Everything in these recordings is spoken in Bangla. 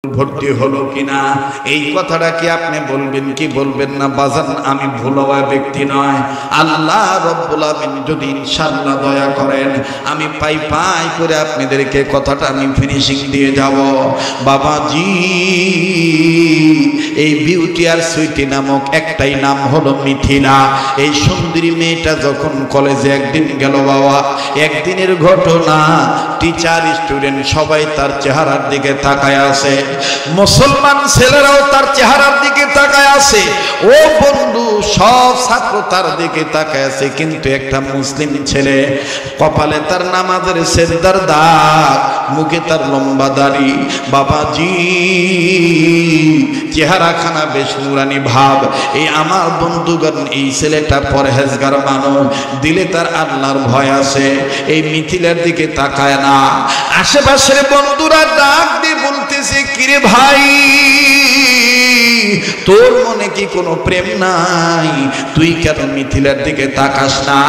ভর্তি হলো কিনা এই কথাটা কি আপনি বলবেন কি বলবেন না? বাজান, আমি ভুল হওয়া ব্যক্তি নয়। আল্লাহ রব্বুল আমিন যদি ইনশাআল্লাহ দয়া করেন, আমি পাই করে আপনাদেরকে কথাটা আমি ফিনিশিং দিয়ে যাব। বাবাজি, এই বিউটি আর সুইটি নামক একটাই নাম হলো মিথিলা। এই সুন্দরী মেয়েটা যখন কলেজে একদিন গেল, বাবা একদিনের ঘটনা, টিচার স্টুডেন্ট সবাই তার চেহারার দিকে তাকায় আছে, মুসলমান ছেলেরাও তার চেহারার দিকে তাকায় আছে। ও বন্ধু, সব ছাত্র তার দিকে তাকায় আছে, কিন্তু একটা মুসলিম ছেলে, কপালে তার নামাজের সেজদার দাগ, মুখে তার লম্বা দাড়ি, বাবাজি চেহারাখানা বেশ নুরানি ভাব। এই আমার বন্ধুগণ, এই ছেলেটা পরহেজগার মানুষ, দিলে তার আল্লাহর ভয় আছে। এই মিথিলার দিকে তাকায় না। আশেপাশের বন্ধুরা ডাক দিয়ে বলতেছে, কিরে ভাই, তোর মনে কি কোনো প্রেম নাই? তুই কেন মিথিলার দিকে তাকাস না?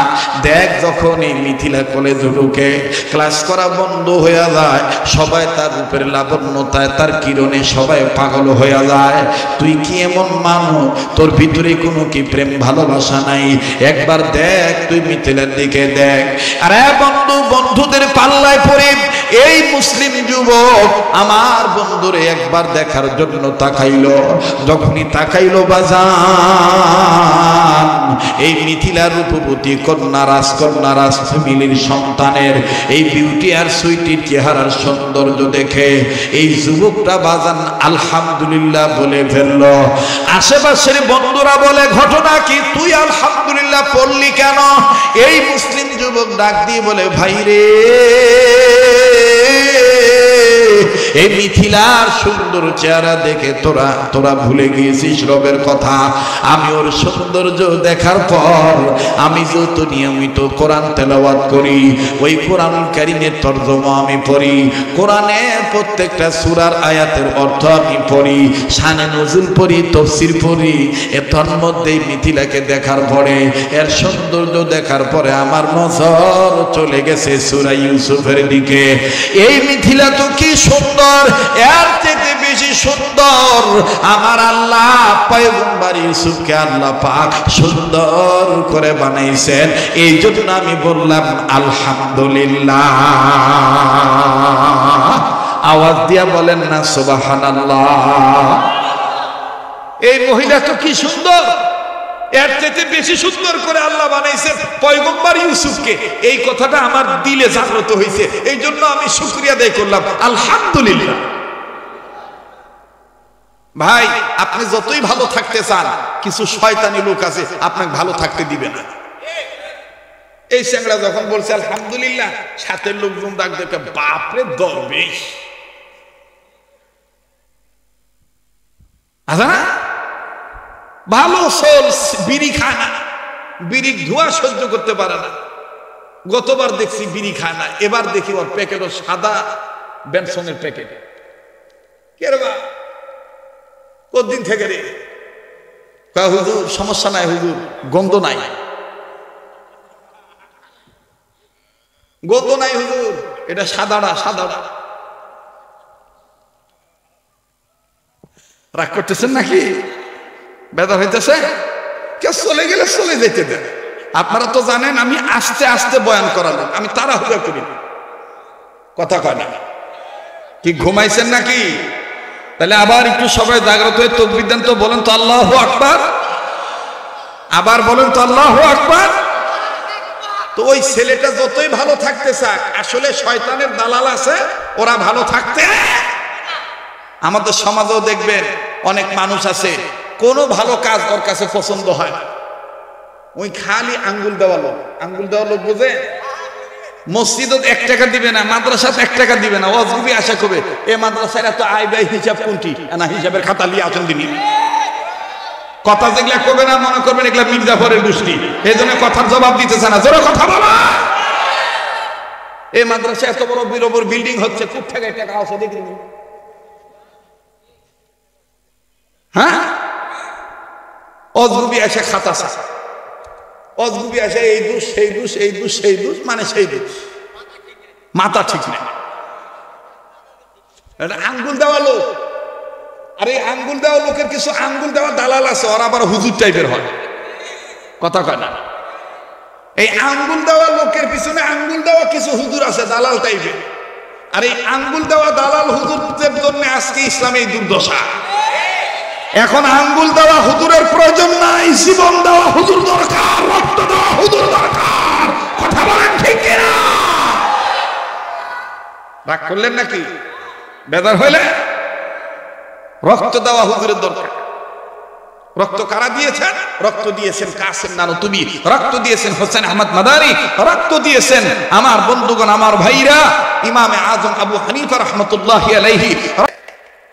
দেখ, যখন এই মিথিলা কলেজে ঢুকে ক্লাস করা বন্ধ হয়ে যায়, সবাই তার রূপের লাবণ্যতায়, তার কিরণে সবাই পাগল হয়ে যায়। তুই কি এমন মানুষ? তোর ভিতরে কোনো কি প্রেম ভালোবাসা নাই? একবার দেখ, তুই মিথিলার দিকে দেখ। আরে বন্ধু, বন্ধুদের পাল্লায় পড়ে এই মুসলিম যুবক আমার বন্ধুরে একবার দেখার জন্য তাকাইলো। যখনই তাকাইলো বাজান, এই মিথিলা রূপবতী কন্যা, রাজকন্যা, রাজ ফ্যামিলির সন্তানের এই বিউটি আর সুইটির চেহারার সৌন্দর্য দেখে এই যুবকটা বাজান আলহামদুলিল্লাহ বলে ফেলল। আশেপাশের বন্ধুরা বলে, ঘটনা কি? তুই আলহামদুলিল্লাহ পড়লি কেন? এই মুসলিম যুবক ডাক দিয়ে বলে, ভাই রে, এই মিথিলার সুন্দর চেহারা দেখে তোরা ভুলে গিয়েছিস রবের কথা। আমি ওর সৌন্দর্য দেখার পর আমি যত নিয়মিত কোরআন তেলাওয়াত করি, ওই কোরআন কারীমের তরজমা আমি পড়ি, কোরআনের প্রত্যেকটা সূরার আয়াতের অর্থ আমি পড়ি, শানে নজুল পড়ি, তাফসীর পড়ি। এর মধ্যে মিথিলাকে দেখার পরে, এর সৌন্দর্য দেখার পরে আমার নজর চলে গেছে সূরা ইউসুফের দিকে। এই মিথিলা তো কি সুন্দর, এর থেকে বেশি সুন্দর আমার আল্লাহ পয়গম্বর ইউসুফকে আল্লাহ পাক সুন্দর করে বানাইছেন। এই জন্য আমি বললাম আলহামদুলিল্লাহ। আওয়াজ দিয়া বলেন না সুবহানাল্লাহ। এই মহিলা তো কি সুন্দর, এর থেকে বেশি সুন্দর করে আল্লাহ বানাইছেন পয়গম্বর ইউসুফকে। এই কথাটা আমার দিলে জাগ্রত হয়েছে, এই জন্য আমি শুকরিয়া আদায় করলাম, আলহামদুলিল্লাহ। ভাই, আপনি যতই ভালো থাকতে চান, কিছু শয়তানি লোক আছে আপনাকে ভালো থাকতে দিবে না। এই চ্যাংড়া যখন বলছে আলহামদুলিল্লাহ, সাথে লোকজন ডাক দেখে, বাপরে দরবেশ। আচ্ছা, ভালো সোল বিড়ি খায় না, বিড়ির ধোঁয়া সহ্য করতে পারে না। গতবার দেখছি বিড়ি খায় না, এবার দেখি ওর প্যাকেটও সাদা বেনসনের প্যাকেট। কে রে বা, কতদিন থেকে রে? হুজুর সমস্যা নাই, হুজুর গন্ধ নাই, গন্ধ নাই হুজুর, এটা সাদাটা সাদাটা। রাগ করতেছেন নাকি? বেদা হইতেছে? কে চলে গেলে চলে যেতে দেন। আপনারা তো জানেন আমি আস্তে আস্তে বয়ান করালাম, আমি তাড়াহুড়া করি, কথা কয় না। কি ঘুমাইছেন নাকি? তাহলে আবার একটু সবাই জাগ্রত হয়ে তাকবীর দেন তো, বলেন তো আল্লাহু আকবার। আবার বলেন তো আল্লাহু আকবার। তো ওই ছেলেটা যতই ভালো থাকতে চাক, আসলে শয়তানের দালাল আছে, ওরা ভালো থাকতে। আমাদের সমাজেও দেখবেন অনেক মানুষ আছে, কোনো ভালো কাজ ওর কাছে পছন্দ হয় না, ওই খালি আঙ্গুল দেওয়া লোক। আঙ্গুল দেওয়া লোক বুঝে? মসজিদে 1 টাকা দিবে না, মাদ্রাসাতে 1 টাকা দিবে না, ওয়াজগুবি আশা করবে এ মাদ্রাসার এত আয় ব্যয় হিসাব কোনটি না, হিসাবের খাতা নিয়ে আসেন দিনই। কথা যেগুলা করবে না, মনে করবেন এগুলা মির্জাফরের গোষ্ঠী, এই জন্য কথার জবাব দিতেছে না। জোরে কথা বলা। এই মাদ্রাসা এত বড় বিরবর বিল্ডিং হচ্ছে, খুব টাকা টাকা আছে দেখিনি। হ্যাঁ, অজগুবি আসে খাতা সাথে, অজগুবি আসে এই দোষ সেই দোষ, এই দোষ সেই দোষ, মানে সেই দোষ, মাথা ঠিক নেই। আঙ্গুল দেওয়া লোক আর এই আঙ্গুল দেওয়া লোকের কিছু আঙ্গুল দেওয়া দালাল আছে, ওরা আবার হুজুর টাইপের হয়, কথা কয় না। এই আঙ্গুল দেওয়া লোকের পিছনে আঙ্গুল দেওয়া কিছু হুজুর আছে দালাল টাইপের, আর এই আঙ্গুল দেওয়া দালাল হুজুরদের জন্য আজকে ইসলামে এই দুর্দশা। এখন আঙ্গুল দেওয়া হুজুরের প্রয়োজন নাই, জীবন দেওয়া হুজুর দরকার, রক্ত দেওয়া হুজুর দরকার, কথা বলেন ঠিক কিনা? রাগ করলেন নাকি? বেজার হইলে রক্ত দেওয়া হুজুরের দরকার। রক্ত কারা দিয়েছেন? রক্ত দিয়েছেন কাসেম নানুতুবি, রক্ত দিয়েছেন হোসেন আহমদ মাদারি, রক্ত দিয়েছেন আমার বন্ধুগণ, আমার ভাইরা ইমামে আজম আবু হানিফা রাহমাতুল্লাহি আলাইহি।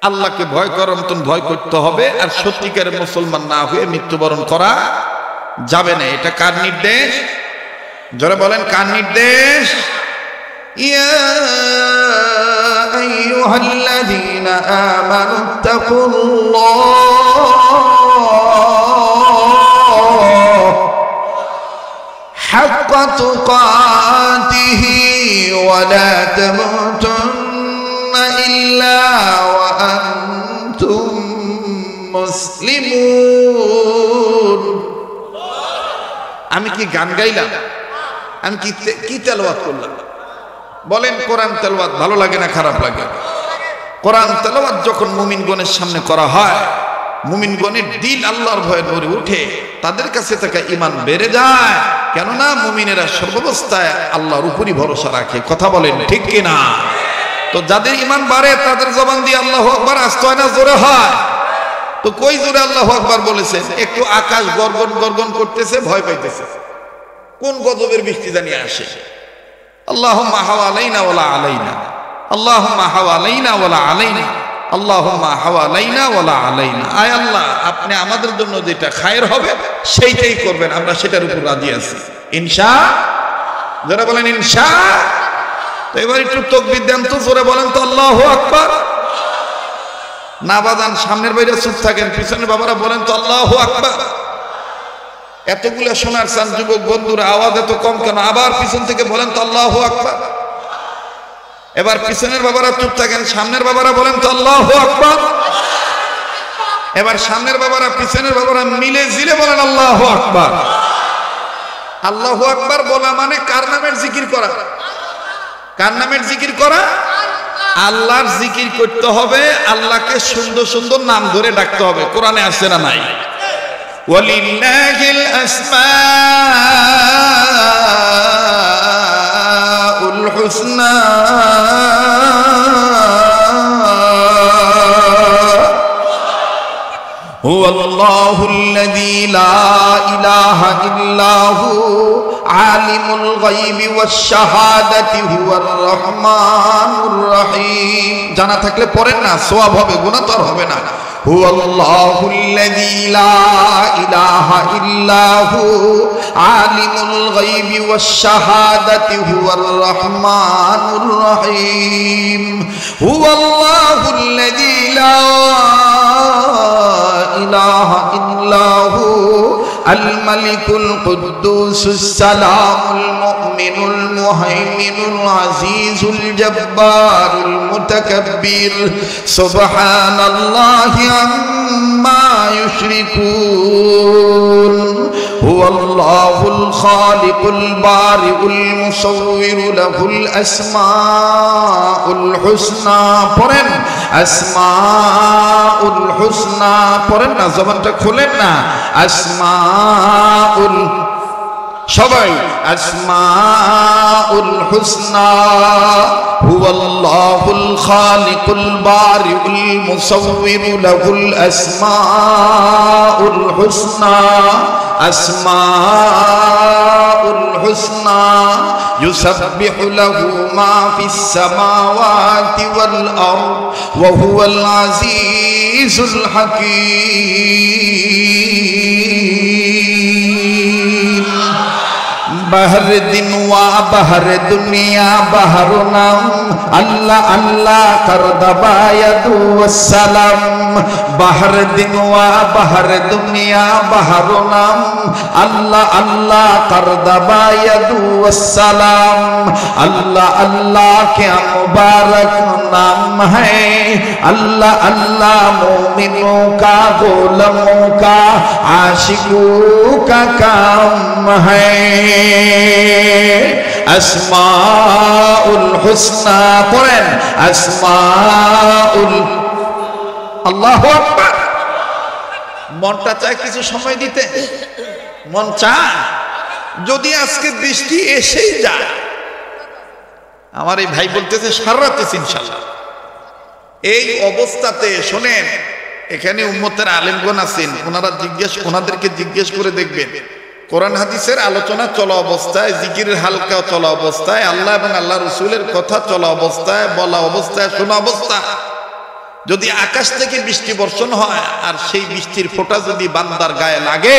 আল্লাহকে ভয় করার মতন ভয় করতে হবে, আর সত্যিকারের মুসলমান না হয়ে মৃত্যুবরণ করা যাবে না। এটা কার নির্দেশ? জোরে বলেন, কার নির্দেশ? ইয়া আইয়ুহাল্লাযীনা আমানুত্তাকুল্লাহ হাক্কা তুকাতিহি ওয়া লা তামুতুন্না ইল্লা ওয়া আনতুম মুসলিমুন। আমি কি গান গাইলাম? আমি কি তেলাওয়াত করলাম? বলেন, কোরআন তেলাওয়াত ভালো লাগে না খারাপ লাগে? কোরআন তেলাওয়াত যখন মুমিনগণের সামনে করা হয়, মুমিনগণের দিল আল্লাহর ভয়ে ভরে উঠে, তাদের কাছে থাকা ঈমান বেড়ে যায়। কেননা মুমিনেরা সর্বাবস্থায় আল্লাহর উপরই ভরসা রাখে, কথা বলেন ঠিক কিনা? তো যাদের ঈমান বাড়ে তাদের জবান দিয়ে আল্লাহু আকবার আসতে হয় না, জোরে হয়? তো কই জোরে আল্লাহু আকবার বলেছেন? একটু আকাশ গর্গন গর্গন করতেছে, ভয় পাইতেছে, কোন গজবের বৃষ্টি জানি আসে। আল্লাহুম্মা হাওয়ালাইনা ওয়ালা আলাইনা, আল্লাহুম্মা হাওয়ালাইনা ওয়ালা আলাইনা, আল্লাহুম্মা হাওয়ালাইনা ওয়ালা আলাইনা। আয় আল্লাহ, আপনি আমাদের জন্য যেটা খায়ের হবে সেইটাই করবেন, আমরা সেটার উপর রাজি আছি ইনশাআল্লাহ। যারা বলেন ইনশাআল্লাহ। তো এবার একটু তাকবীর দেন তো, জোরে বলেন তো আল্লাহু আকবার। না বাজান, সামনের বাইরে চুপ থাকেন, পিছনের বাবারা বলেন তো আল্লাহু আকবার। এতগুলো শোনার চান যুবক বন্ধুরা, আওয়াজ এত কম কেন? আবার পিছন থেকে বলেন তো আল্লাহু আকবার। এবার পিছনের বাবারা চুপ থাকেন, সামনের বাবারা বলেন তো আল্লাহু আকবার। এবার সামনের বাবারা পিছনের বাবারা মিলে জিলে বলেন আল্লাহু আকবার। আল্লাহু আকবার বলা মানে কার নামের জিকির করা? কার নামের জিকির করা? আল্লাহর জিকির করতে হবে, আল্লাহকে সুন্দর সুন্দর নাম ধরে ডাকতে হবে। কোরআনে আছে না নাই? ওয়ালিল্লাহিল আসমাউল হুসনা হুয়াল্লাহুল্লাযী লা ইলাহা ইল্লাহু আলিমুল গায়বি ওয়াশ শাহাদাতি হুয়ার রহমানুর রহিম। জানা থাকলে পড়েন না, সওয়াব হবে, গুনাহ তো আর হবে না। হুয়াল্লাহুল্লাযী লা ইলাহা ইল্লাহু আলিমুল গায়বি ওয়াশ শাহাদাতি হুয়ার রহমানুর রহিম। হুয়াল্লাহুল্লাযী লা ইলাহা ইল্লাহু আল মালিকুল কুদ্দুসুস সালামুল মুমিনুল মুহাইমিনুল আজিজুল জব্বারুল মুতাকাব্বির সুবহানাল্লাহি আম্মা ইউশরিকুন। হুয়াল্লাহুল খালিকুল বারিউল মুসাউবিরু লাহুল আসমাউল হুসনা। পড়েন আসমাউল হুসনা, পড়েন না, জবানটা খোলেন না। আসমাউল, সবাই আসমাউল হুসনা। হুয়াল্লাহুল খালিকুল বারিউল মুসাউবিরু লাহুল আসমাউল হুসনা। আসমাউল হুসনা ইউসাব্বিহু লাহু মা ফিস সামাওয়াতি ওয়াল আরদ ওয়া হুয়াল আজিজুল হাকীম। বাহর দিন ওয়া বাহর দুনিয়া বাহর নাম আল্লাহ আল্লাহ কর দবায়াদু ওয়াসসালাম বাহর দিন ওয়া বাহর দুনিয়া বাহর নাম আল্লাহ আল্লাহ কর দবায়াদু ওয়াসসালাম अल्लाह अल्लाह क्या मुबारक नाम है अल्लाह अल्लाह मोमिनों का गोलमों का आशिकों का काम है अस्माउल हुस्ना पढ़ें अस्माउल अल्लाहु अकबर মনটা চায় কিছু সময় দিতে মন চায় যদি আজকে বৃষ্টি এসেই যায় আমার এই ভাই বলতেছে সারা রাত ইনশাআল্লাহ এই অবস্থাতে শুনেন এখানে উম্মতের আলেমগণ আছেন ওনাদেরকে জিজ্ঞেস করে দেখবেন কোরআন হাদিসের আলোচনা চলা অবস্থায় জিকিরের হালকা চলা অবস্থায় আল্লাহ এবং আল্লাহ রাসূলের কথা চলা অবস্থায় বলা অবস্থায় শোনা অবস্থা যদি আকাশ থেকে বৃষ্টি বর্ষণ হয় আর সেই বৃষ্টির ফোঁটা যদি বান্দার গায়ে লাগে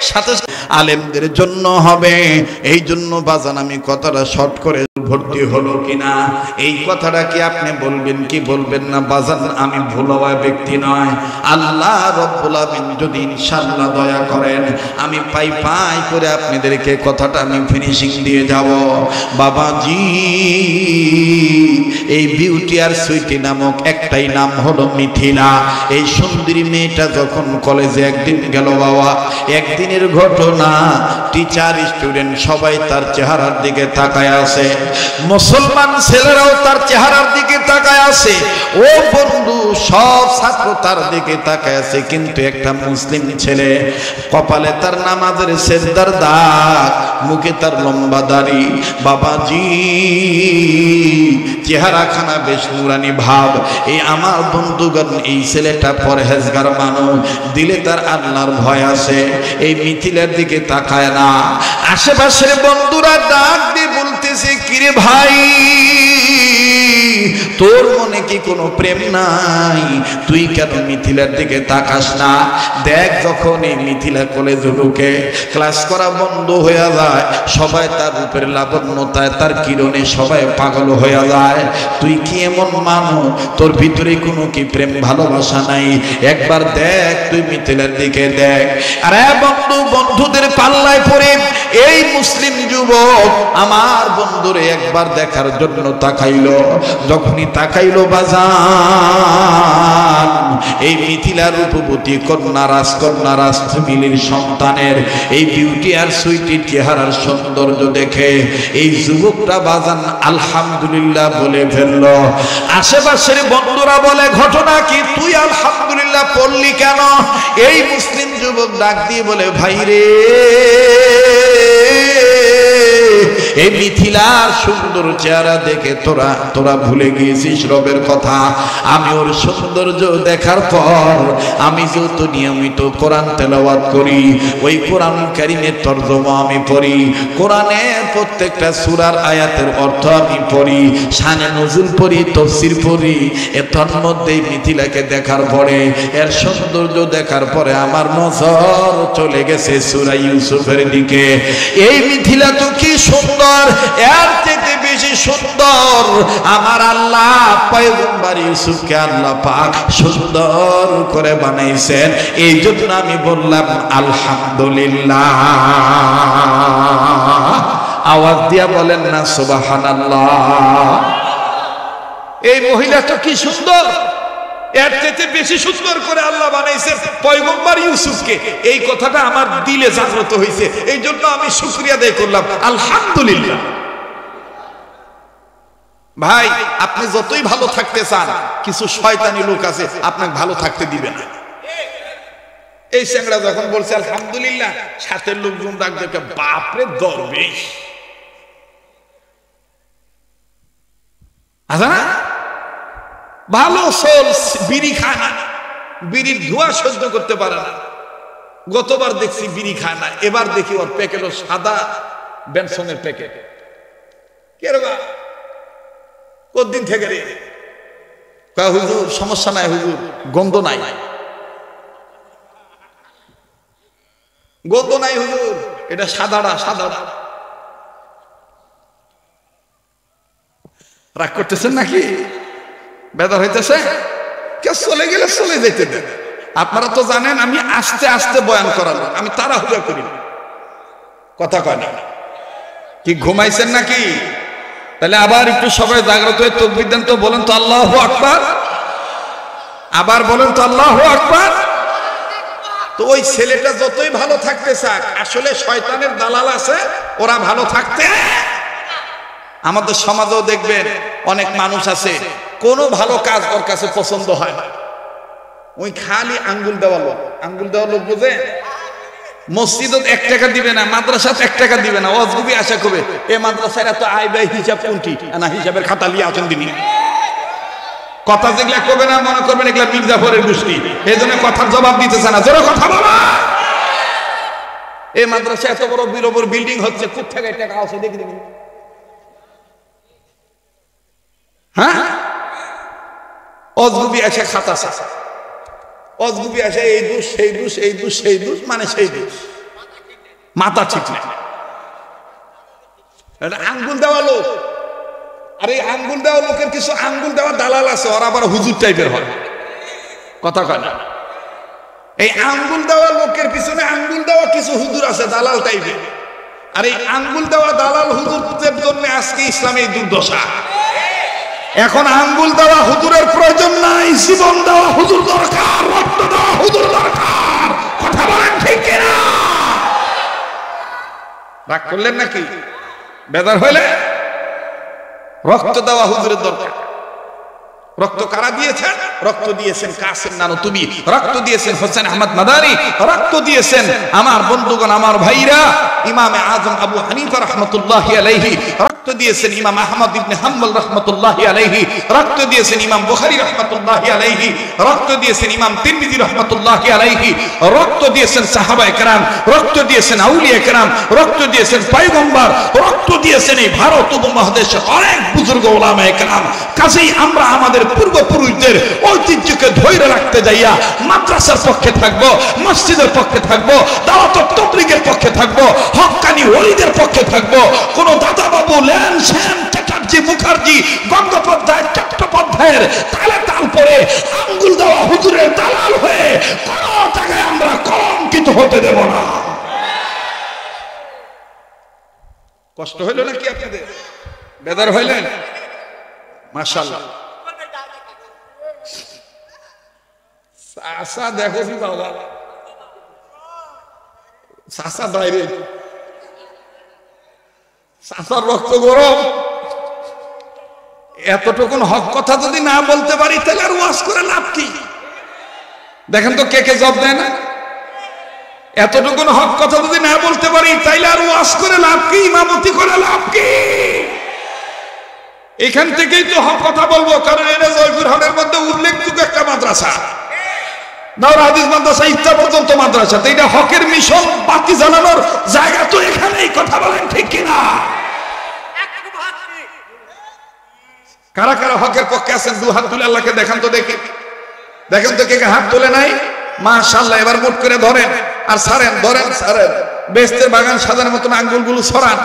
সাথে আলেমদের জন্য হবে এই জন্য বাজান আমি কথাটা শর্ট করে ভর্তি হলো কিনা এই কথাটা কি আপনি বলবেন কি বলবেন না বাজান আমি ভুল হওয়া ব্যক্তি নয় আল্লাহ রব্বুল আমিন যদি ইনশাআল্লাহ দয়া করেন আমি পাই করে আপনাদেরকে কথাটা আমি ফিনিশিং দিয়ে যাব বাবাজি এই বিউটি আর সুইটি নামক একটাই নাম হলো মিথিলা এই সুন্দরী মেয়েটা যখন কলেজে একদিন গেল বাবা একদিনের ঘটনা টিচার স্টুডেন্ট সবাই তার চেহারার দিকে তাকায় আছে মুসলমান ছেলেরাও তার চেহারার দিকে তাকায় আছে ও বন্ধু সব ছাত্র তার দিকে তাকায় আছে কিন্তু একটা মুসলিম ছেলে কপালে তার নামাজের সেজদার দাগ মুখে তার লম্বা দাড়ি বাবাজি চেহারাখানা বেশ নুরানি ভাব এই আমার বন্ধুগণ এই ছেলেটা পরহেজগার মানুষ দিলে তার আল্লাহর ভয় আছে এই মিথিলার দিকে তাকায় না আশেপাশের বন্ধুরা ডাক দিয়ে বলতেছে কিরে ভাই তোর মনে কি কোনো প্রেম নাই তুই কেন মিথিলার দিকে তাকাস না দেখ যখন এই মিথিলা কলেজে ঢুকে ক্লাস করা বন্ধ হয়ে যায় সবাই তার রূপের লাবণ্যতায় তার কিরণে সবাই পাগল হয়ে যায় তুই কি এমন মানুষ তোর ভিতরে কোনো কি প্রেম ভালোবাসা নাই একবার দেখ তুই মিথিলার দিকে দেখ আরে বন্ধু বন্ধুদের পাল্লায় পড়ে এই মুসলিম যুবক আমার বন্ধুরে একবার দেখার জন্য তাকাইলো যখনই তাকাইলো বাজান এই মিথিলার রূপবতী কন্যা রাজ ফ্যামিলির সন্তানের এই বিউটি আর সুইটির চেহারার সৌন্দর্য দেখে এই যুবকটা বাজান আলহামদুলিল্লাহ বলে ফেললো আশেপাশের বন্ধুরা বলে ঘটনা কি তুই আলহামদুলিল্লাহ পড়লি কেন এই মুসলিম যুবক ডাক দিয়ে বলে ভাই রে এই মিথিলার সুন্দর চেহারা দেখে তোরা ভুলে গিয়েছিস রবের কথা আমি ওর সৌন্দর্য দেখার পর আমি যত নিয়মিত কোরআন তেলাওয়াত করি ওই কোরআন কারীমের তরজমা আমি পড়ি কোরআনের প্রত্যেকটা সূরার আয়াতের অর্থ আমি পড়ি শানে নজুল পড়ি তাফসীর পড়ি এর মধ্যে মিথিলাকে দেখার পরে এর সৌন্দর্য দেখার পরে আমার নজর চলে গেছে সূরা ইউসুফের দিকে এই মিথিলা তো কি সুন্দর এর থেকে বেশি সুন্দর আমার আল্লাহ পয়গম্বর ইউসুফকে আল্লাহ পাক সুন্দর করে বানাইছেন এই জন্য আমি বললাম আলহামদুলিল্লাহ আওয়াজ দিয়া বলেন না সুবহানাল্লাহ এই মহিলা তো কি সুন্দর এর থেকে বেশি সুন্দর করে আল্লাহ বানাইছেন পয়গম্বর ইউসুফকে এই কথাটা আমার দিলে জাগ্রত হয়েছে এই জন্য আমি শুকরিয়া আদায় করলাম আলহামদুলিল্লাহ ভাই আপনি যতই ভালো থাকতে চান কিছু শয়তানি লোক আছে আপনাকে ভালো থাকতে দিবে না এই চ্যাংড়া যখন বলছে আলহামদুলিল্লাহ সাথে লোকজন ডাক দেখে বাপরে দরবেশ আচ্ছা না ভালো সোল বিড়ি খায় না বিড়ির ধোঁয়া সহ্য করতে পারে না গতবার দেখছি বিড়ি খায় না এবার দেখি ওর প্যাকেটও সাদা বেনসনের প্যাকেট কে রে বা কতদিন থেকে রে হুজুর সমস্যা নাই হুজুর গন্ধ নাই গন্ধ নাই হুজুর এটা সাদাটা রাগ করতেছেন নাকি? বেদার হইতেছে? কে চলে গেলে চলে যেতে দেন। আপনারা তো জানেন আমি আস্তে আস্তে বয়ান করালাম, আমি তাড়াহুড়া করি না। কথা কয় না? কি ঘুমাইছেন নাকি? তাহলে আবার একটু সবাই জাগ্রত হয়ে তাকবীর দেন তো, বলেন তো আল্লাহু আকবার। আবার বলেন তো আল্লাহু আকবার। তো ওই ছেলেটা যতই ভালো থাকতে চাক, আসলে শয়তানের দালাল আছে, ওরা ভালো থাকতে। আমাদের সমাজেও দেখবেন অনেক মানুষ আছে, কোনো ভালো কাজ ওর কাছে পছন্দ হয় না, ওই খালি আঙ্গুল দেওয়া লোক। আঙ্গুল দেওয়া লোক বুঝে? মসজিদত 1 টাকা দিবে না, মাদ্রাসাত 1 টাকা দিবে না, অজগুবি আশা করবে এ মাদ্রাসার এত আয় ব্যয় হিসাব কোনটি না, হিসাবের খাতা লিয়ে আছেন দিনই। কথা যেগুলা করবে না মনে করবেন এগুলা মির্জাফরের গোষ্ঠী, এই জন্য কথার জবাব দিতেছে না। জোরে কথা বলা। এই মাদ্রাসা এত বড় বিরবর বিল্ডিং হচ্ছে, কোথেকে টাকা আছে দেখি দেখি। হ্যাঁ, অজগুবি আসে খাতা আছে, অজগুবি আসে এই দোষ সেই দোষ, এই দোষ সেই দোষ, মানে সেই দোষ, মাথা ঠিক না। আঙ্গুল দেওয়া লোক, আর এই আঙ্গুল দেওয়া লোকের কিছু আঙ্গুল দেওয়া দালাল আছে, ওরা আবার হুজুর টাইপের হয়। কথা কয় না? এই আঙ্গুল দেওয়া লোকের পিছনে আঙ্গুল দেওয়া কিছু হুজুর আছে দালাল টাইপের, আর এই আঙ্গুল দেওয়া দালাল হুজুরদের জন্য আজকে ইসলামে এই দুর্দশা। এখন আঙ্গুল দেওয়া হুজুরের প্রয়োজন নাই, জীবন দেওয়া হুজুর দরকার, রক্ত দেওয়া হুজুর দরকার। কথা বলেন ঠিক কিনা? রাগ করলেন নাকি? বেদার হইলে রক্ত দেওয়া হুজুরের দরকার। রক্ত কারা দিয়েছেন? রক্ত দিয়েছেন কাসেম নানুতুবি, রক্ত দিয়েছেন হোসেন আহমদ মাদানী, রক্ত দিয়েছেন আমার বন্ধুগণ, আমার ভাইরা ইমামে আজম আবু হানিফা রাহমাতুল্লাহি আলাইহি, রক্ত দিয়েছেন ইমাম আহমদ ইবনে হাম্বল রাহমাতুল্লাহি আলাইহি, রক্ত দিয়েছেন ইমাম বুখারী রাহমাতুল্লাহি আলাইহি, রক্ত দিয়েছেন ইমাম তিরমিজি রাহমাতুল্লাহি আলাইহি, রক্ত দিয়েছেন সাহাবায়ে কেরাম, রক্ত দিয়েছেন আউলিয়া কেরাম, রক্ত দিয়েছেন পয়গম্বর, রক্ত দিয়েছেন এই ভারত উপমহাদেশের অনেক বুজুর্গ উলামায়ে কেরাম। কাজেই আমরা আমাদের পূর্বপুরুষদের ঐতিহ্যকে ধরে রাখতে যাইয়া মাদ্রাসার পক্ষে থাকবো, মসজিদের পক্ষে থাকবো, দাওয়াত ও তাবলীগের পক্ষে থাকবো, হক্কানি ওলিদের পক্ষে থাকবো। কোন দাদা বাবু লেন সেন চ্যাটার্জি মুখার্জি গঙ্গোপাধ্যায় চট্টোপাধ্যায়ের তালে তাল পরে আঙ্গুল দেওয়া হুজুরের দালাল হয়ে কোন জায়গায় আমরা কলঙ্কিত হতে দেব না। কষ্ট হইল নাকি আপনাদের? বেদার হইলেন? মাশাআল্লাহ। চাষা দেখো কি বাবা, চাষা বাইরে, চাষার রক্ত গরম। এতটুকুন হক কথা যদি না বলতে পারি তাহলে আর ওয়াজ করে লাভ কি? দেখেন তো কে কে জব দেয় না। এতটুকুন হক কথা যদি না বলতে পারি তাইলে আর ওয়াজ করে লাভ কি? ইমামতি করে লাভ কি? এখান থেকেই তো হক কথা বলবো, কারণ এটা জয়পুরহাটের মধ্যে উল্লেখযোগ্য একটা মাদ্রাসা, দাওরা হাদিস মাদ্রাসা ইত্তা পর্যন্ত মাদ্রাসা। তো এটা হকের মিশন বাতি জানানোর জায়গা তো এখানেই। কথা বলেন ঠিক কিনা? কারা কারা হকের পক্ষে আছেন দু হাত তুলে আল্লাহকে দেখান তো দেখি। দেখেন তো কে কে হাত তুলে নাই? মাশাআল্লাহ। এবার মুঠ করে ধরেন আর ছাড়েন, ধরেন ছাড়েন, বেহেশতের বাগান সাজানোর মতন আঙ্গুলগুলো ছড়ান।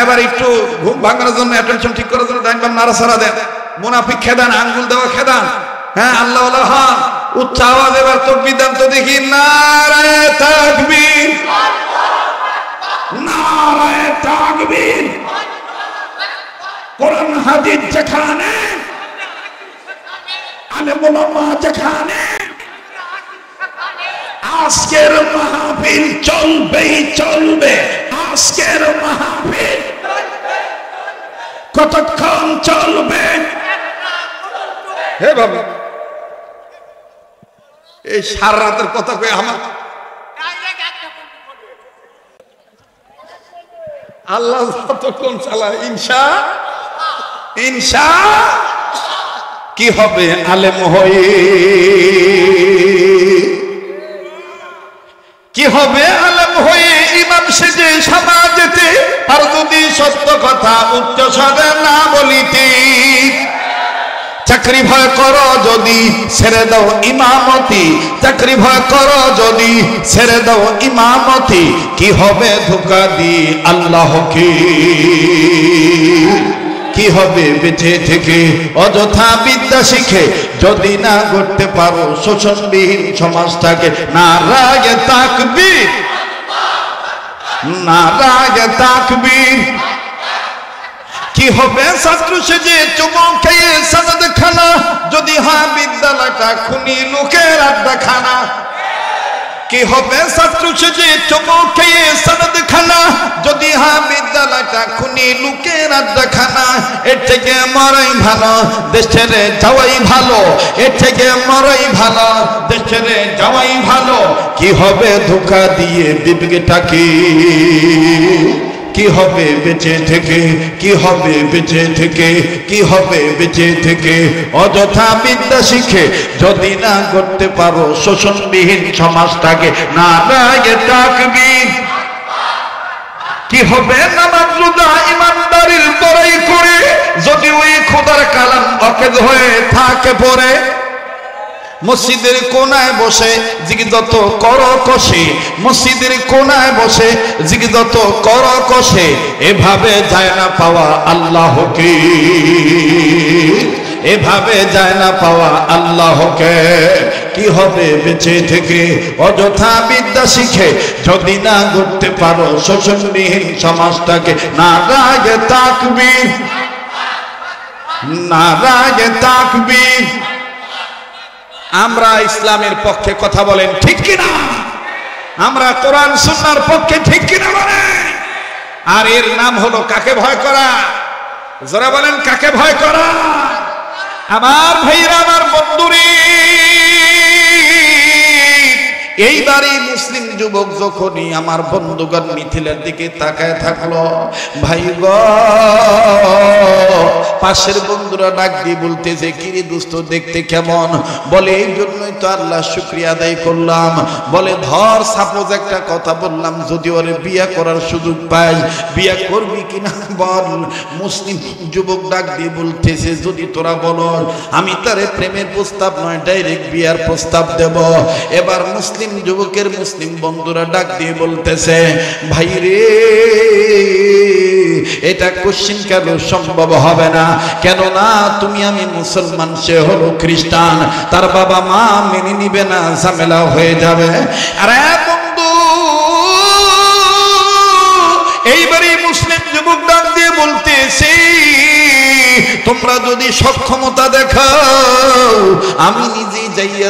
এবার একটু ঘুম ভাঙানোর জন্য, অ্যাটেনশন ঠিক করার জন্য ডাইন বাম নাড়াচাড়া দেন। মুনাফিক খেদান, আঙ্গুল দেওয়া খেদান। হ্যাঁ, আল্লাহ আল্লাহ হন। উচ্চ আওয়াজ এবার তাকবীর দেন তো দেখি। নারে তাকবীর, নারে তাকবীর। কোরআন হাদিস যেখানে, আলেম ওলামা যেখানে, আজকের মাহফিল চলবেই চলবে। আজকের মাহফিল কতক্ষণ চলবে? হে বাবা, এই সারা রাতের কথা কই আমার আল্লাহ যতক্ষণ চালায়। ইনশা ইনশা কি হবে? আলেম হয়ে কি হবে? আলেম হয়ে ইমাম সেজে সমাজেতে, আর যদি সত্য কথা উচ্চ স্বরে না বলিতে। চাকরি ভয় করো যদি ছেড়ে দাও ইমামতি, চাকরি ভয় করো যদি ছেড়ে দাও ইমামতি। কি হবে ধোঁকা দি আল্লাহকে? কি হবে বেঁচে থেকে অযথা বিদ্যা শিখে যদি না করতে পারো শোষণবিহীন সমাজটাকে। নারায়ে তাকবীর, নারায়ে তাকবীর। কি হবে ছাত্র সেজে চুমো খেয়ে সনদ খানা যদি হয় বিদ্যালয়টা খুনি লোকের আড্ডাখানা। কি হবে ছাত্র সেজে চুমো খেয়ে সনদ খানা যদি হয় বিদ্যালয়টা খুনি লোকের আড্ডাখানা। এর থেকে মরাই ভালো দেশ ছেড়ে যাওয়াই ভালো, এর থেকে মরাই ভালো দেশ ছেড়ে যাওয়াই ভালো। কি হবে ধোঁকা দিয়ে বিবেকটাকে, কি হবে বেঁচে থেকে, কি হবে বেঁচে থেকে, কি হবে বেঁচে থেকে অযথা বিদ্যা শিখে যদি না করতে পারো শোষণবিহীন সমাজটাকে। নারায়ে তাকবীর। কি হবে নামাজ রোজা ইমানদারির বড়াই করে যদি ওই খোদার কালাম অকেজ হয়ে থাকে পড়ে। মসজিদের কোনায় বসে জিগিদত কর কষে, মসজিদের কোনায় বসে জিগিদত কর কষে, এভাবে যায় না পাওয়া আল্লাহকে, এভাবে যায় না পাওয়া আল্লাহকে। কি হবে বেঁচে থেকে অযথা বিদ্যা শিখে যদি না করতে পারো শোষণবিহীন সমাজটাকে। নারায়ে তাকবীর, নারায়ে তাকবীর। আমরা ইসলামের পক্ষে কথা বলেন ঠিক কিনা? আমরা কোরআন সুন্নাহর পক্ষে ঠিক কিনা বলেন? আর এর নাম হলো কাকে ভয় করা? যারা বলেন কাকে ভয় করা? আমার ভাইরা, আমার বন্ধুরে, এইবারই মুসলিম যুবক যখনই আমার বন্ধুগণ মিথিলার দিকে তাকায় থাকলো, ভাই গো পাশের বন্ধুরা ডাক দিয়ে বলতেছে কিরে দোস্ত দেখতে কেমন? বলে এই জন্যই তো আল্লাহ শুকরিয়া আদায় করলাম। বলে ধর সাপোজ একটা কথা বললাম, যদি ওরে বিয়া করার সুযোগ পাই বিয়া করবি কিনা বল। মুসলিম যুবক ডাক দিয়ে বলতেছে যদি তোরা বলো আমি তারে প্রেমের প্রস্তাব নয় ডাইরেক্ট বিয়ার প্রস্তাব দেব। এবার মুসলিম যুবকের মুসলিম বন্ধুরা ডাক দিয়ে বলতেছে ভাই রে এটা কোশ্চিন কেন সম্ভব হবে না, কেননা তুমি আমি মুসলমান, সে হলো খ্রিস্টান, তার বাবা মা মেনে নিবে না, ঝামেলা হয়ে যাবে। আরে বন্ধু এইবারে মুসলিম যুবক ডাক দিয়ে বলতেছে তোমরা যদি সক্ষমতা দেখাও আমি নিজেই যাইয়া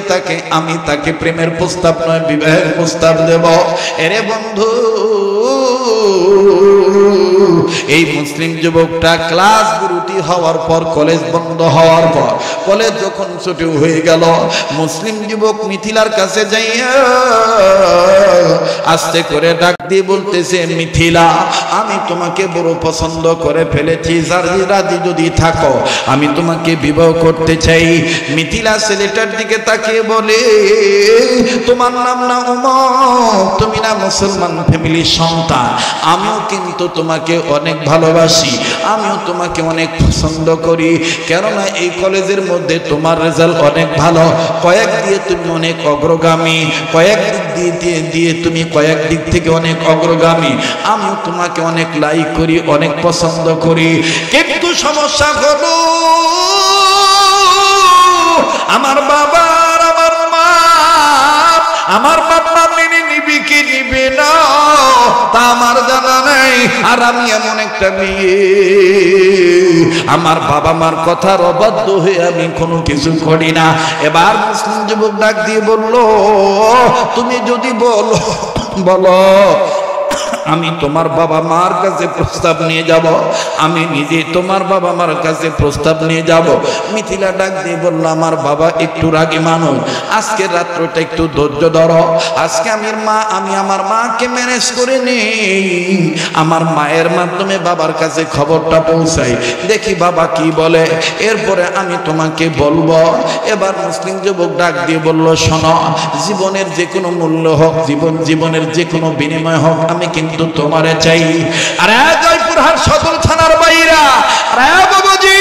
আমি তাকে প্রেমের প্রস্তাব নয় বিবাহের প্রস্তাব দেব। এরে বন্ধু এই মুসলিম যুবকটা ক্লাস গুরুটি হওয়ার পর, কলেজ বন্ধ হওয়ার পর, কলেজ যখন ছুটি হয়ে গেল, মুসলিম যুবক মিথিলার কাছে যাইয়া আস্তে করে ডাক দিয়ে বলতেছে মিথিলা আমি তোমাকে বড় পছন্দ করে ফেলেছি, রাজি যদি থাকো আমি তোমাকে বিবাহ করতে চাই। মিথিলা ছেলেটার দিকে তাকিয়ে বলে তোমার নাম না উমর, তুমি না মুসলমান ফ্যামিলির সন্তান, আমিও কিন্তু তোমাকে অনেক ভালোবাসি, আমিও তোমাকে অনেক পছন্দ করি, কেননা এই কলেজের মধ্যে তোমার রেজাল্ট অনেক ভালো, কয়েক দিয়ে তুমি অনেক অগ্রগামী, কয়েক দিক দিয়ে তুমি কয়েক দিক থেকে অনেক অগ্রগামী, আমিও তোমাকে অনেক লাইক করি, অনেক পছন্দ করি। কিন্তু সমস্যা হলো আমার বাবা আমার বাবা মেনে নিবি কি নিবে না তা আমার জানা নেই। আর আমি এমন একটা মেয়ে আমার বাবা মার কথার অবাধ্য হয়ে আমি কোনো কিছু করি না। এবার মুসলিম যুবক ডাক দিয়ে বলল তুমি যদি বলো আমি তোমার বাবা মার কাছে প্রস্তাব নিয়ে যাব, আমি নিজে তোমার বাবা মার কাছে প্রস্তাব নিয়ে যাব। মিথিলা ডাক দিয়ে বলল আমার বাবা একটু রাগী মানুষ, আজকের রাত্রটা একটু ধৈর্য ধরো, আজকে আমি আমার মাকে ম্যানেজ করে নেই, আমার মায়ের মাধ্যমে বাবার কাছে খবরটা পৌঁছাই, দেখি বাবা কি বলে, এরপরে আমি তোমাকে বলবো। এবার মুসলিম যুবক ডাক দিয়ে বলল শোনো, জীবনের যে কোনো মূল্য হোক, জীবনের যে কোনো বিনিময় হোক, আমি কিন্তু তোমারে চাই। আরে জয়পুরহাট সদর থানার বাইরা, আরে বাবাজি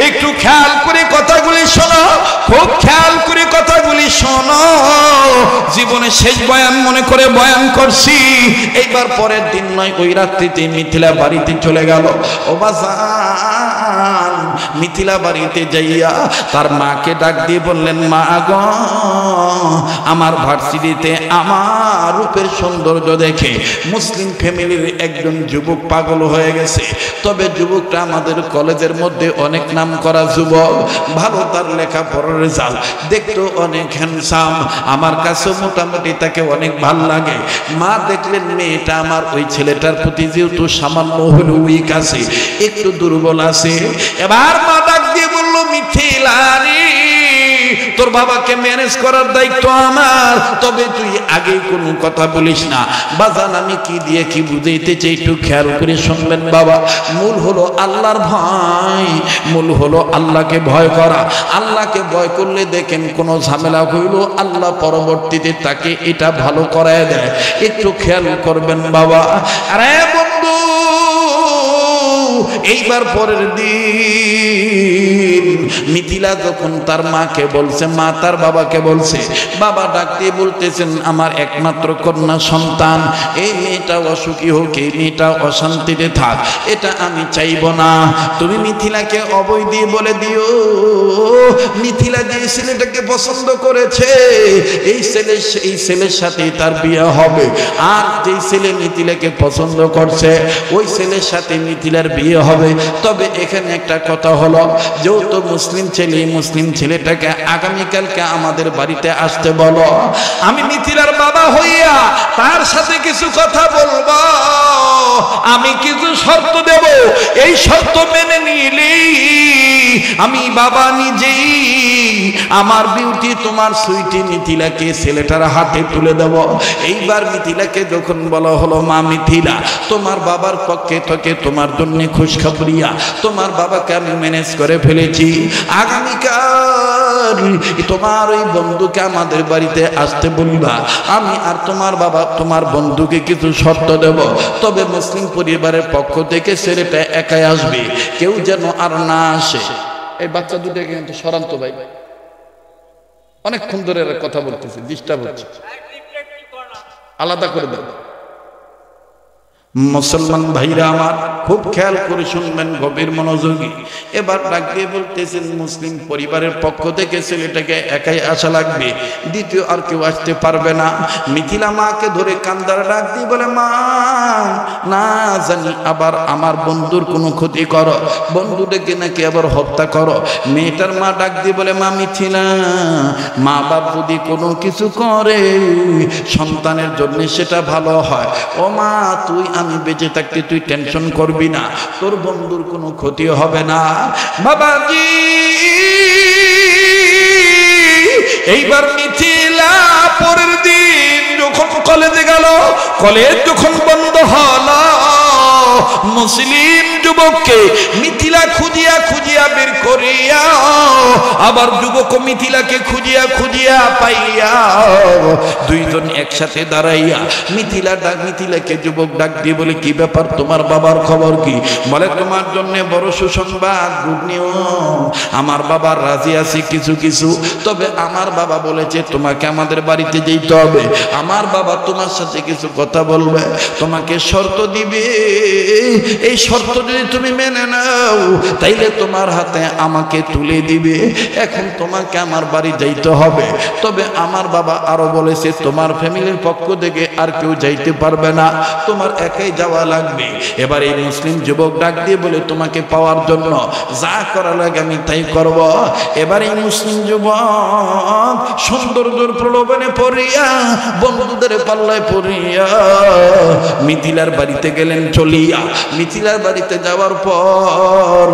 একটু খেয়াল করে কথাগুলি শোনো, খুব খেয়াল করে কথাগুলি শোনো। জীবনে শেষ বয়ান মনে করে বয়ান করছি। এইবার পরের দিন নয়, ওই রাত্রিতে মিথিলা বাড়িতে চলে গেল। ও বাজান, মিথিলা বাড়িতে যাইয়া তার মাকে ডাক দিয়ে বললেন, মা গো, আমার ভার্সিটিতে আমার রূপের সৌন্দর্য দেখে মুসলিম ফ্যামিলির একজন যুবক পাগল হয়ে গেছে। তবে যুবকটা আমাদের কলেজের মধ্যে অনেক নাম করা যুবক, ভালো তার লেখাপড়ার রেজাল্ট, দেখতো অনেক হ্যান্ডসাম, আমার কাছে মোটামুটি তাকে অনেক ভালো লাগে। মা দেখলেন মেয়েটা আমার ওই ছেলেটার প্রতি যেহেতু সামান্য হলেও উইক আছে, একটু দুর্বল আছে। এবার মা ডাক দিয়ে বলল, মিথিলা রে, তোর বাবাকে ম্যানেজ করার দায়িত্ব আমার, তবে তুই আগে কোনো কথা বলিস না। বাজান, আমি কি দিয়ে কি বুঝাইতে চাই একটু খেয়াল করে শুনবেন বাবা। মূল হলো আল্লাহর ভয়, মূল হলো আল্লাহকে ভয় করা। আল্লাহকে ভয় করলে দেখেন কোনো ঝামেলা হইল আল্লাহ পরবর্তীতে তাকে এটা ভালো করায় দেয়। একটু খেয়াল করবেন বাবা। আরে বন্ধু, এইবার পরের দিন মিথিলা যখন তার মাকে বলছে, মা তার বাবাকে বলছে, বাবা ডাক দিয়ে বলতেছেন, আমার একমাত্র কন্যা সন্তান, এই মেয়েটা অসুখী হোক, এই মেয়েটা অশান্তিতে থাক, এটা আমি চাইব না। তুমি মিথিলাকে অবৈ দিয়ে বলে দিও, মিথিলা যে ছেলেটাকে পছন্দ করেছে, এই ছেলের সাথে তার বিয়ে হবে। আর যে ছেলে মিথিলাকে পছন্দ করছে, ওই ছেলের সাথে মিথিলার বিয়ে হবে। তবে এখানে একটা কথা হলো, যেহেতু মুসলিম ছেলে, মুসলিম ছেলেটাকে আগামীকালকে আমাদের বাড়িতে আসতে বলো। আমি মিথিলার বাবা হইয়া তার সাথে কিছু কথা বলবো, আমি কিছু শর্ত দেব, এই শর্ত মেনে নিলেই আমি বাবা নিজেই আমার বিউটি তোমার সুইটি মিথিলাকে ছেলেটার হাতে তুলে দেব। এইবার মিথিলাকে যখন বলা হলো, মা মিথিলা, তোমার বাবার পক্ষে থেকে তোমার জন্য খুশখবরিয়া, তোমার বাবাকে আমি ম্যানেজ করে ফেলেছি। আগামীকাল তোমার ওই বন্ধুকে আমাদের বাড়িতে আসতে বলবা। আমি আর তোমার বাবা তোমার বন্ধুকে কিছু শর্ত দেব, তবে মুসলিম পরিবারের পক্ষ থেকে ছেলেটা একাই আসবে, কেউ যেন আর না আসে। এই বাচ্চা দুটাকে কিন্তু সরান্ত ভাই, অনেকক্ষণ ধরে কথা বলতেছে, ডিস্টার্ব হচ্ছে, আলাদা করে দেব। মুসলমান ভাইরা আমার, খুব খেয়াল করে শুনবেন, গভীর মনোযোগী। এবার ডাক দিয়ে বলতেছেন, মুসলিম পরিবারের পক্ষ থেকে ছেলেটাকে একাই আসা লাগবে, দ্বিতীয় আর কেউ আসতে পারবে না। মিথিলা মাকে ধরে কান্দার ডাক দিয়ে বলে, মা, না জানি আবার আমার বন্ধুর কোনো ক্ষতি করো, বন্ধুটাকে নাকি আবার হত্যা করো। মেয়েটার মা ডাক দিয়ে বলে, মা মিথিলা, মা বাপ যদি কোনো কিছু করে সন্তানের জন্য সেটা ভালো হয়। ও মা, তুই আমি বেঁচে থাকতে তুই টেনশন করবি না, তোর বন্ধুর কোনো ক্ষতি হবে না। বাবাজি, এইবার মিথিলা পরের দিন যখন কলেজে গেল, কলেজ যখন বন্ধ হলো, মুসলিম যুবককে মিথিলা খুঁজিয়া খুঁজিয়া বের করিয়া, আবার যুবক মিথিলাকে খুঁজিয়া খুঁজিয়া পাইয়া, দুইজন একসাথে দাঁড়াইয়া মিথিলাকে যুবক ডাক দিয়ে বলে, কি ব্যাপার, তোমার বাবার খবর কি? বলে, তোমার জন্য বড় সুসংবাদ, গুড নিউজ, আমার বাবার রাজি আছে কিছু কিছু, তবে আমার বাবা বলেছে তোমাকে আমাদের বাড়িতে যেতে হবে। আমার বাবা তোমার সাথে কিছু কথা বলবে, তোমাকে শর্ত দিবে, এই শর্ত যদি তুমি মেনে নাও তাইলে তোমার হাতে আমাকে তুলে দিবে। এখন তোমাকে আমার বাড়ি যাইতে হবে, তবে আমার বাবা আরো বলেছে তোমার ফ্যামিলির পক্ষ থেকে আর কেউ যাইতে পারবে না, তোমার একাই যাওয়া লাগবে। এবার এই মুসলিম যুবক ডাক দিয়ে বলে, তোমাকে পাওয়ার জন্য যা করা লাগে আমি তাই করব। এবার এই মুসলিম যুবক সৌন্দর্যের প্রলোভনে পড়িয়া, বন্ধুদের পাল্লায় পড়িয়া মিথিলার বাড়িতে গেলেন চলিয়া। মিথিলার বাড়িতে যাওয়ার পর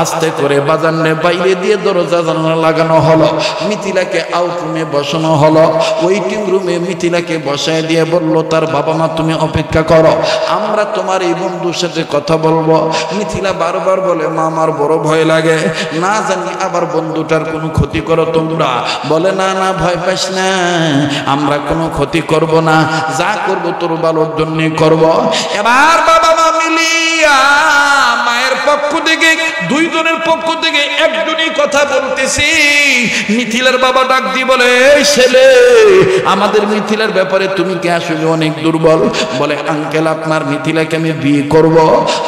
আস্তে করে বাজারে বাইরে দিয়ে দরজা জানালা লাগানো হলো, মিথিলাকে আউট রুমে বসানো হলো। ওয়েটিং রুমে মিথিলাকে বসায় দিয়ে বলল, তার বাবা মা তুমি অপেক্ষা করো, আমরা তোমার এই বন্ধুর সাথে কথা বলবো। মিথিলা বারবার বলে, মা আমার বড় ভয় লাগে, না জানি আবার বন্ধুটার কোনো ক্ষতি করো তোমরা। বলে, না না, ভয় পাস না, আমরা কোনো ক্ষতি করব না, যা করবো তোর ভালোর জন্যই করব। এবার বাবা মা মিলিয়া মায়ের পক্ষ থেকে, দুইজনের পক্ষ থেকে একজনই কথা বলতেছি। মিথিলার বাবা ডাক দিয়ে বলে, এই ছেলে, আমাদের মিথিলার ব্যাপারে তুমি কি আসলে অনেক দুর্বল? বলে, আঙ্কেল, আপনার মিথিলাকে আমি বিয়ে করব,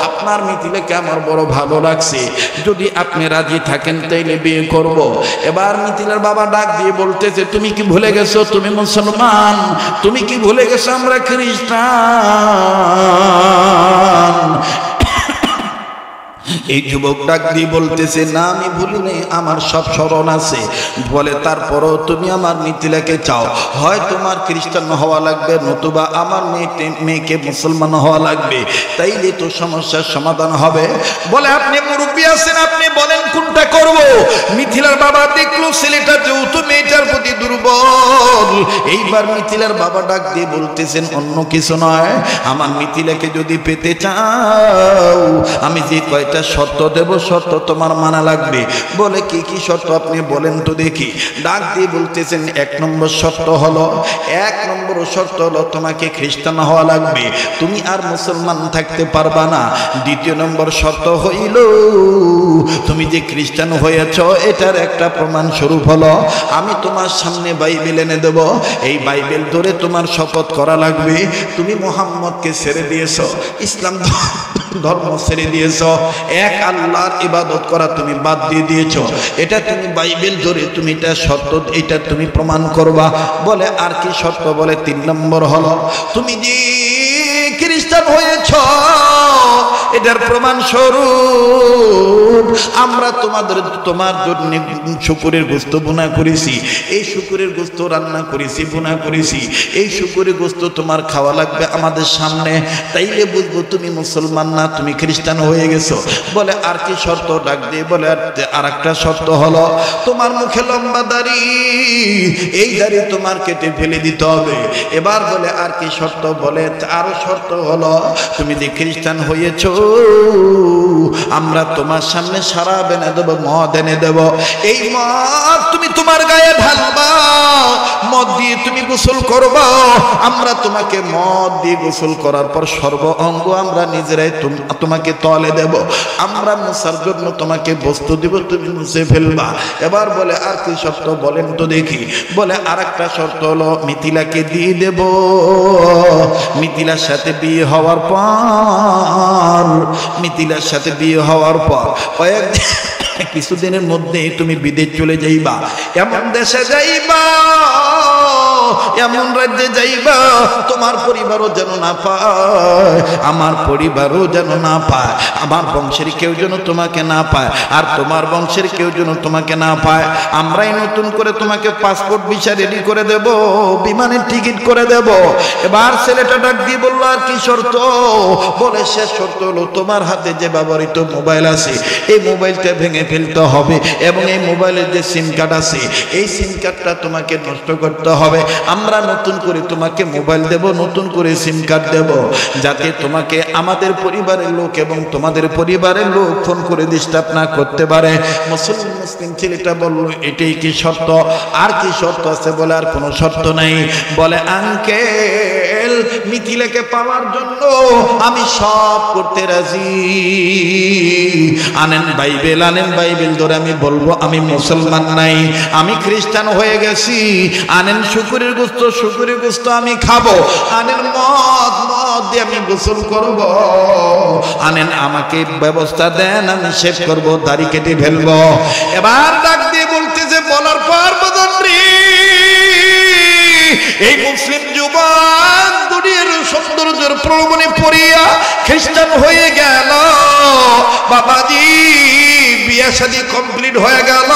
আপনার মিথিলাকে আমার বড় ভালো লাগছে, যদি আপনি রাজি থাকেন তাইলে বিয়ে করব। এবার মিথিলার বাবা ডাক দিয়ে বলতেছে, তুমি কি ভুলে গেছো তুমি মুসলমান? তুমি কি ভুলে গেছো আমরা খ্রিস্টান? এই যুবক ডাক দিয়ে বলতেছে, না আমি ভুলি নেই, আমার সব স্মরণ আছে। বলে, তারপরও তুমি আমার মিথিলাকে চাও, হয় তোমার খ্রিস্টান হওয়া লাগবে, নতুবা আমার মেয়েকে মুসলমান হওয়া লাগবে, তাইলে তো সমস্যার সমাধান হবে। বলে, আপনি মুরব্বী আছেন, আপনি বলেন কোনটা করব। মিথিলার বাবা দেখলো ছেলেটা যেহেতু মেয়েটার প্রতি দুর্বল, এইবার মিথিলার বাবা ডাক দিয়ে বলতেছেন, অন্য কিছু নয়, আমার মিথিলাকে যদি পেতে চাও, আমি যে কয়টা শর্ত দেব, শর্ত তোমার মানা লাগবে। বলে, কি কি শর্ত আপনি বলেন তো দেখি। ডাক দিয়ে বলতেছেন, এক নম্বর শর্ত হলো, তোমাকে খ্রিস্টান হওয়া লাগবে, তুমি আর মুসলমান থাকতে পারবা না। দ্বিতীয় নম্বর শর্ত হইল, তুমি যে খ্রিস্টান হয়েছ এটার একটা প্রমাণ স্বরূপ হলো, আমি তোমার সামনে বাইবেল এনে দেব, এই বাইবেল ধরে তোমার শপথ করা লাগবে তুমি মুহাম্মদকে ছেড়ে দিয়েছ, ইসলাম ধর্ম ছেড়ে দিয়েছ, এক আল্লাহর ইবাদত করা তুমি বাদ দিয়ে দিয়েছো, এটা তুমি বাইবেল ধরে তুমি এটা শর্ত, এটা তুমি প্রমাণ করবা। বলে, আর কি শর্ত? বলে, 3 নম্বর হলো, তুমি যে খ্রিস্টান হয়েছ এটার প্রমাণ স্বরূপ আমরা তোমার জন্য শুকরের গোশত বোনা করেছি, এই শুকরের গোশত রান্না করেছি, বোনা করেছি, এই শুকরের গোশত তোমার খাওয়া লাগবে আমাদের সামনে, তাইলে বুঝবো তুমি মুসলমান না, তুমি খ্রিস্টান হয়ে গেছো। বলে, আর কি শর্ত? ডাক দিয়ে বলে, আর একটা শর্ত হলো, তোমার মুখে লম্বা দাড়ি, এই দাড়ি তোমার কেটে ফেলে দিতে হবে। এবার বলে, আর কি শর্ত? বলে, আরো শর্ত হলো, তুমি যে খ্রিস্টান হয়েছো আমরা তোমার সামনে শরাব এনে দেবো, মদ এনে দেবো, এই মদ তুমি তোমার গায়ে ঢালবা, মদ দিয়ে তুমি গোসল করবা, আমরা তোমাকে মদ দিয়ে গোসল করার পর সর্ব অঙ্গ আমরা নিজেরাই তোমাকে তলে দেব, আমরা মুছার জন্য তোমাকে বস্তু দিব, তুমি মুছে ফেলবা। এবার বলে, আর কি শর্ত বলেন তো দেখি। বলে, আর একটা শর্ত হলো, মিথিলাকে দিয়ে দেব, মিথিলার সাথে বিয়ে হওয়ার পর কিছুদিনের মধ্যে তুমি বিদেশ চলে যাইবা, এমন দেশে যাইবা, এমন রাজ্যে যাইবা তোমার পরিবারও যেন না পায়, আমার পরিবারও যেন না পায়, আমার বংশের কেউ যেন তোমাকে না পায়, আর তোমার বংশের কেউ যেন তোমাকে না পায়। আমরাই নতুন করে তোমাকে পাসপোর্ট ভিসা রেডি করে দেব, বিমানের টিকিট করে দেব। এবার ছেলেটা ডাক দিয়ে বললো, আর কি শর্ত? বলে, শেষ শর্ত হলো, তোমার হাতে যে ব্যবহৃত মোবাইল আছে এই মোবাইলটা ভেঙে ফেলতে হবে, এবং এই মোবাইলের যে সিম কার্ড আছে এই সিম কার্ডটা তোমাকে নষ্ট করতে হবে। আমরা নতুন করে তোমাকে মোবাইল দেব, নতুন করে সিম কার্ড দেব, যাতে তোমাকে আমাদের পরিবারের লোক এবং তোমাদের পরিবারের লোক ফোন করে ডিস্টার্ব না করতে পারে। মুসলিম ছেলেটা বলল, এটাই কি শর্ত? আর কি শর্ত আছে? বলে, আর কোনো শর্ত নাই। বলে, আঙ্কেল, মিথিলাকে পাওয়ার জন্য আমি সব করতে রাজি, আনেন বাইবেল, আনেন বাইবেল ধরে আমি বলবো আমি মুসলমান নাই, আমি খ্রিস্টান হয়ে গেছি, আনেন শুকরের গোশত, শুকরের গোশত আমি খাবো, আনেন মদ, মদ দিয়ে আমি গোসল করব, আনেন আমাকে ব্যবস্থা দেন, আমি শেভ করব, দাড়ি কেটে ফেলবো। এবার ডাক দিয়ে বলতেছে, বলার পর বদনরি এই মুসলিম যুবক দুনিয়ার সৌন্দর্যের প্রলোভনে পড়িয়া খ্রিস্টান হয়ে গেল। বাবাজি, বিয়ে শাদী কমপ্লিট হয়ে গেল।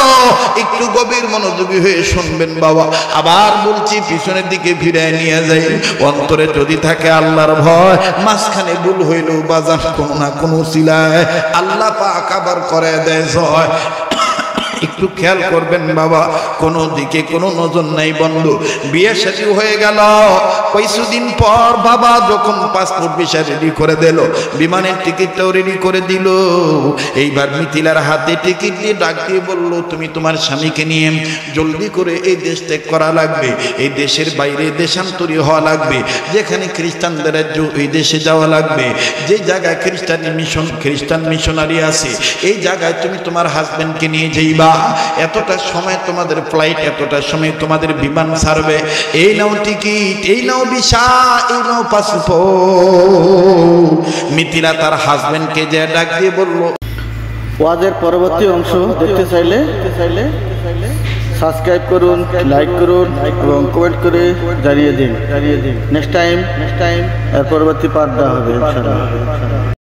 একটু গভীর মনোযোগী হয়ে শুনবেন বাবা, আবার বলছি, পিছনের দিকে ফিরে নিয়ে যাই। অন্তরে যদি থাকে আল্লাহর ভয়, মাঝখানে ভুল হইলেও বাজার কোনো না কোনো সিলায় আল্লাহ পাক আবার করে দেয় জয়। একটু খেয়াল করবেন বাবা, কোনো দিকে কোনো নজর নাই বন্ধু। বিয়ে শাদী হয়ে গেল, কিছুদিন পর বাবা যখন পাসপোর্ট ভিসা রেডি করে দিল, বিমানের টিকিটটাও রেডি করে দিল, এইবার মিথিলার হাতে টিকিট দিয়ে ডাক দিয়ে বলল, তুমি তোমার স্বামীকে নিয়ে জলদি করে এই দেশ ত্যাগ করা লাগবে, এই দেশের বাইরে দেশান্তরী হওয়া লাগবে, যেখানে খ্রিস্টানদের রাজ্য ওই দেশে যাওয়া লাগবে, যে জায়গায় খ্রিস্টান মিশনারি আছে এই জায়গায় তুমি তোমার হাজবেন্ডকে নিয়ে যাইবা। এতটা সময় তোমাদের ফ্লাইট, এতটা সময় তোমাদের বিমান ছাড়বে, এই নাও টিকিট, এই নাও ভিসা, এই নাও পাসপোর্ট। মিথিলা তার হাজবেন্ডকে যে ডাক দিয়ে বলল। ওয়াজের পরবর্তী অংশ দেখতে চাইলে সাবস্ক্রাইব করুন, লাইক করুন এবং কমেন্ট করে জানিয়ে দিন। নেক্সট টাইম এর পরবর্তী পার্ট দেওয়া হবে ইনশাআল্লাহ।